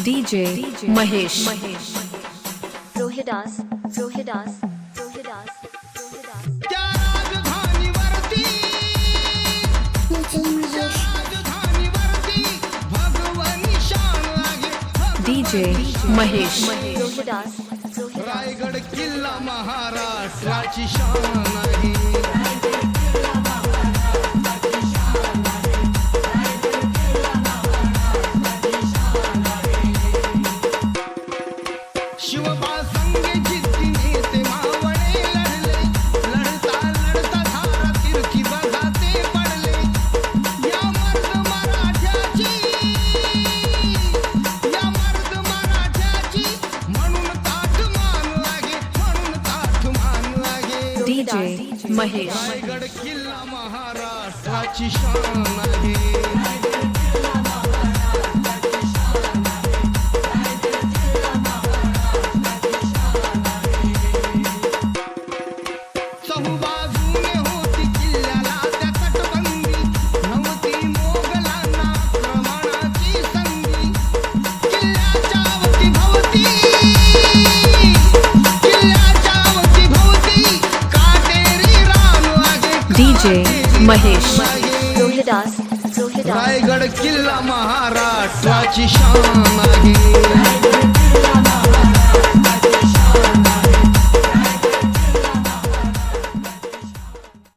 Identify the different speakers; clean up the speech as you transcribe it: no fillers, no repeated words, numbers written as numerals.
Speaker 1: DJ Mahesh
Speaker 2: Rohidas
Speaker 3: त्या राजधानीवरती भगवानी शान आहे
Speaker 1: DJ Mahesh
Speaker 2: Rohidas
Speaker 3: Raigad किल्ला महाराष्ट्राची शान आहे शिवबा संगे जिद्दीने ते मावळे लढले लढता लढता धारा तिरकी बघा ते पडले या मर्द मराठ्याची म्हणून ताठ मान लागे
Speaker 1: DJ Mahesh
Speaker 3: रायगड किल्ला महाराष्ट्राची शान आहे चहूबाजूने होती किल्ल्याला त्या तटबंदी नव्हती मोगलांना आक्रमणाची संधी किल्ल्याच्या अवतीभवती काटेरी रान लागे
Speaker 1: DJ Mahesh
Speaker 2: रोहिदास
Speaker 3: रायगड किल्ला महाराष्ट्राची शान आहे